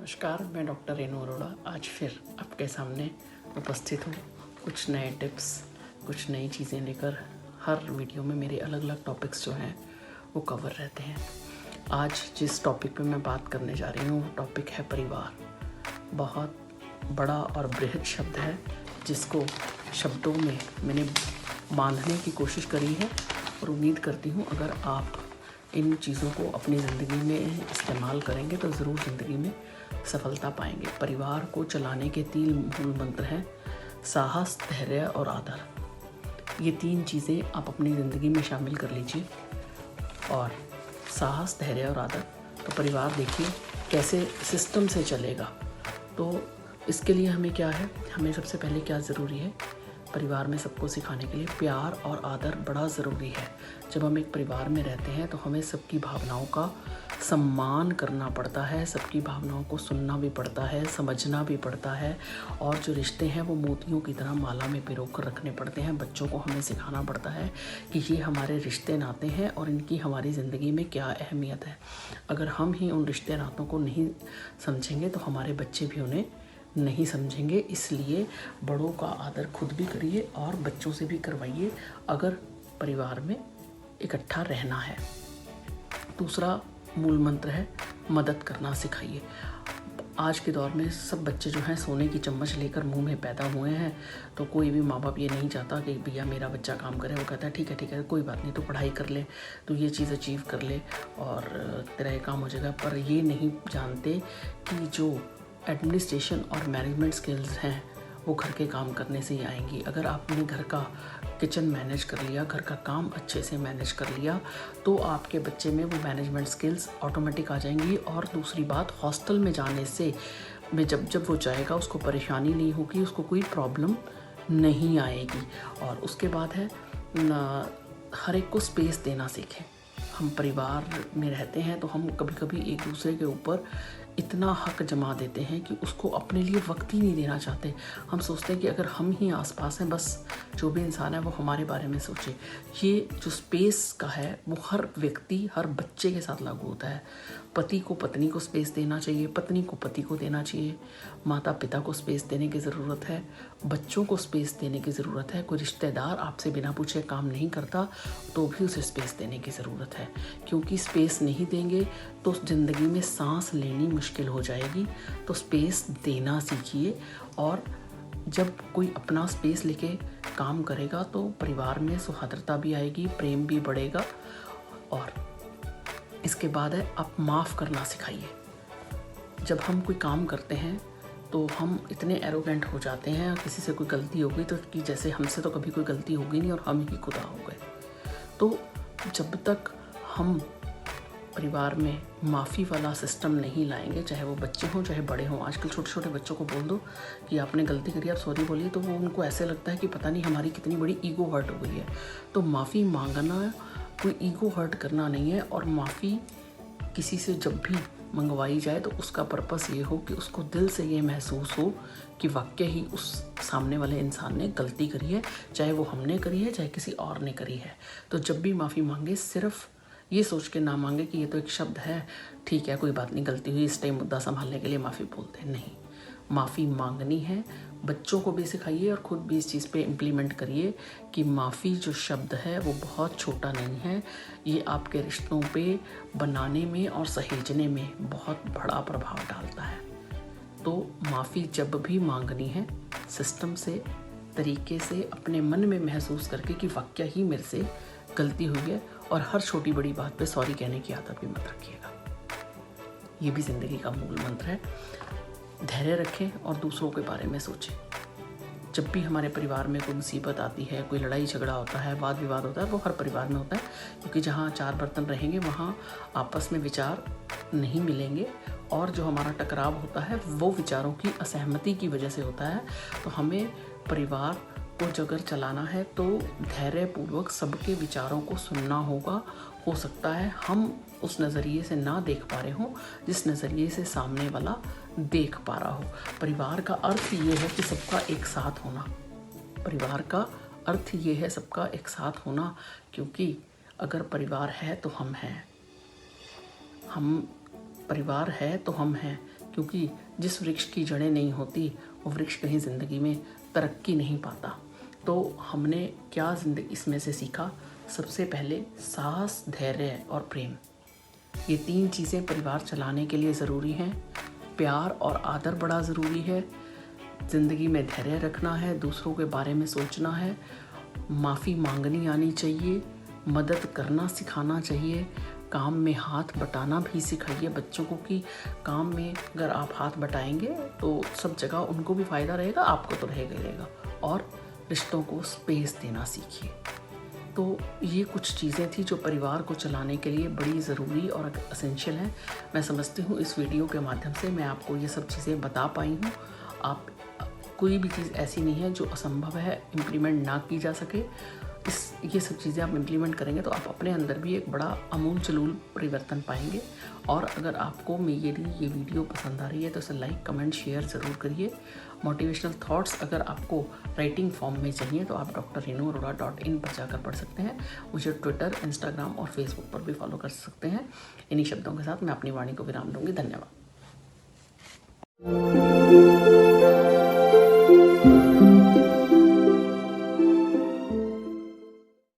नमस्कार, मैं डॉक्टर रेनू अरोड़ा आज फिर आपके सामने उपस्थित हूँ। कुछ नए टिप्स, कुछ नई चीज़ें लेकर हर वीडियो में मेरे अलग अलग टॉपिक्स जो हैं वो कवर रहते हैं। आज जिस टॉपिक पे मैं बात करने जा रही हूँ वो टॉपिक है परिवार। बहुत बड़ा और बृहद शब्द है जिसको शब्दों में मैंने बांधने की कोशिश करी है और उम्मीद करती हूँ अगर आप इन चीज़ों को अपनी ज़िंदगी में इस्तेमाल करेंगे तो ज़रूर ज़िंदगी में सफलता पाएंगे। परिवार को चलाने के 3 मूल मंत्र हैं: साहस, धैर्य और आदर। ये 3 चीज़ें आप अपनी ज़िंदगी में शामिल कर लीजिए। और साहस, धैर्य और आदर, तो परिवार देखिए कैसे सिस्टम से चलेगा। तो इसके लिए हमें क्या है, हमें सबसे पहले क्या ज़रूरी है, परिवार में सबको सिखाने के लिए प्यार और आदर बड़ा ज़रूरी है। जब हम एक परिवार में रहते हैं तो हमें सबकी भावनाओं का सम्मान करना पड़ता है, सबकी भावनाओं को सुनना भी पड़ता है, समझना भी पड़ता है। और जो रिश्ते हैं वो मोतियों की तरह माला में पिरो कर रखने पड़ते हैं। बच्चों को हमें सिखाना पड़ता है कि ये हमारे रिश्ते नाते हैं और इनकी हमारी ज़िंदगी में क्या अहमियत है। अगर हम ही उन रिश्ते नातों को नहीं समझेंगे तो हमारे बच्चे भी उन्हें नहीं समझेंगे। इसलिए बड़ों का आदर खुद भी करिए और बच्चों से भी करवाइए अगर परिवार में इकट्ठा रहना है। दूसरा मूल मंत्र है मदद करना सिखाइए। आज के दौर में सब बच्चे जो हैं सोने की चम्मच लेकर मुंह में पैदा हुए हैं। तो कोई भी माँ बाप ये नहीं चाहता कि भैया मेरा बच्चा काम करे। वो कहता है ठीक है कोई बात नहीं, तो पढ़ाई कर ले, तो ये चीज़ अचीव कर ले और तेरा ये काम हो जाएगा। पर ये नहीं जानते कि जो एडमिनिस्ट्रेशन और मैनेजमेंट स्किल्स हैं वो घर के काम करने से ही आएंगी। अगर आपने घर का किचन मैनेज कर लिया, घर का काम अच्छे से मैनेज कर लिया, तो आपके बच्चे में वो मैनेजमेंट स्किल्स ऑटोमेटिक आ जाएंगी। और दूसरी बात, हॉस्टल में जाने से जब वो जाएगा उसको परेशानी नहीं होगी, उसको कोई प्रॉब्लम नहीं आएगी। और उसके बाद है हर एक को स्पेस देना सीखें। हम परिवार में रहते हैं तो हम कभी कभी एक दूसरे के ऊपर इतना हक जमा देते हैं कि उसको अपने लिए वक्त ही नहीं देना चाहते। हम सोचते हैं कि अगर हम ही आसपास हैं, बस जो भी इंसान है वो हमारे बारे में सोचे। ये जो स्पेस का है वो हर व्यक्ति, हर बच्चे के साथ लागू होता है। पति को पत्नी को स्पेस देना चाहिए, पत्नी को पति को देना चाहिए, माता पिता को स्पेस देने की ज़रूरत है, बच्चों को स्पेस देने की ज़रूरत है। कोई रिश्तेदार आपसे बिना पूछे काम नहीं करता तो भी उसे स्पेस देने की ज़रूरत है, क्योंकि स्पेस नहीं देंगे तो ज़िंदगी में सांस लेनी मुश्किल हो जाएगी। तो स्पेस देना सीखिए। और जब कोई अपना स्पेस लेके काम करेगा तो परिवार में सौहार्दता भी आएगी, प्रेम भी बढ़ेगा। और इसके बाद है आप माफ़ करना सिखाइए। जब हम कोई काम करते हैं तो हम इतने एरोगेंट हो जाते हैं, किसी से कोई गलती हो गई तो कि जैसे हमसे तो कभी कोई गलती होगी नहीं और हम ही खुदा हो गए। तो जब तक हम परिवार में माफ़ी वाला सिस्टम नहीं लाएंगे, चाहे वो बच्चे हों चाहे बड़े हों। आजकल छोटे छोटे बच्चों को बोल दो कि आपने गलती करी, आप सॉरी बोलिए, तो वो उनको ऐसे लगता है कि पता नहीं हमारी कितनी बड़ी ईगो हर्ट हो गई है। तो माफ़ी मांगना कोई ईगो हर्ट करना नहीं है। और माफ़ी किसी से जब भी मंगवाई जाए तो उसका पर्पस ये हो कि उसको दिल से ये महसूस हो कि वाकई ही उस सामने वाले इंसान ने गलती करी है, चाहे वो हमने करी है चाहे किसी और ने करी है। तो जब भी माफ़ी मांगे सिर्फ ये सोच के ना मांगे कि ये तो एक शब्द है, ठीक है कोई बात नहीं, गलती हुई, इस टाइम मुद्दा संभालने के लिए माफ़ी बोलते हैं। नहीं, माफ़ी मांगनी है। बच्चों को भी सिखाइए और ख़ुद भी इस चीज़ पे इम्प्लीमेंट करिए कि माफ़ी जो शब्द है वो बहुत छोटा नहीं है। ये आपके रिश्तों पे बनाने में और सहेजने में बहुत बड़ा प्रभाव डालता है। तो माफ़ी जब भी मांगनी है सिस्टम से, तरीके से, अपने मन में महसूस करके कि वाकई ही मेरे से गलती हुई है। और हर छोटी बड़ी बात पे सॉरी कहने की आदत भी मत रखिएगा। ये भी ज़िंदगी का मूल मंत्र है। धैर्य रखें और दूसरों के बारे में सोचें। जब भी हमारे परिवार में कोई मुसीबत आती है, कोई लड़ाई झगड़ा होता है, वाद विवाद होता है, वो हर परिवार में होता है, क्योंकि जहाँ 4 बर्तन रहेंगे वहाँ आपस में विचार नहीं मिलेंगे। और जो हमारा टकराव होता है वो विचारों की असहमति की वजह से होता है। तो हमें परिवार को अगर चलाना है तो धैर्यपूर्वक सबके विचारों को सुनना होगा। हो सकता है हम उस नज़रिए से ना देख पा रहे हों जिस नज़रिए से सामने वाला देख पा रहा हो। परिवार का अर्थ ये है कि सबका एक साथ होना। परिवार का अर्थ ये है सबका एक साथ होना, क्योंकि अगर परिवार है तो हम हैं। परिवार है तो हम हैं, क्योंकि जिस वृक्ष की जड़ें नहीं होती वो वृक्ष कहीं ज़िंदगी में तरक्की नहीं पाता। तो हमने क्या ज़िंदगी इसमें से सीखा? सबसे पहले साहस, धैर्य और प्रेम, ये 3 चीज़ें परिवार चलाने के लिए ज़रूरी हैं। प्यार और आदर बड़ा ज़रूरी है। ज़िंदगी में धैर्य रखना है, दूसरों के बारे में सोचना है, माफ़ी मांगनी आनी चाहिए, मदद करना सिखाना चाहिए, काम में हाथ बटाना भी सिखाइए बच्चों को कि काम में अगर आप हाथ बटाएंगे तो सब जगह उनको भी फ़ायदा रहेगा, आपको तो रहेगा ही रहेगा। और रिश्तों को स्पेस देना सीखिए। तो ये कुछ चीज़ें थी जो परिवार को चलाने के लिए बड़ी ज़रूरी और एसेंशियल हैं। मैं समझती हूँ इस वीडियो के माध्यम से मैं आपको ये सब चीज़ें बता पाई हूँ। आप कोई भी चीज़ ऐसी नहीं है जो असंभव है, इम्प्लीमेंट ना की जा सके। ये सब चीज़ें आप इम्प्लीमेंट करेंगे तो आप अपने अंदर भी एक बड़ा अमूल चलूल परिवर्तन पाएंगे। और अगर आपको मेरी ये वीडियो पसंद आ रही है तो इसे लाइक, कमेंट, शेयर ज़रूर करिए। मोटिवेशनल थॉट्स अगर आपको राइटिंग फॉर्म में चाहिए तो आप drrenuarora.in पर जाकर पढ़ सकते हैं। मुझे ट्विटर, इंस्टाग्राम और फेसबुक पर भी फॉलो कर सकते हैं। इन्हीं शब्दों के साथ मैं अपनी वाणी को विराम दूंगी। धन्यवाद।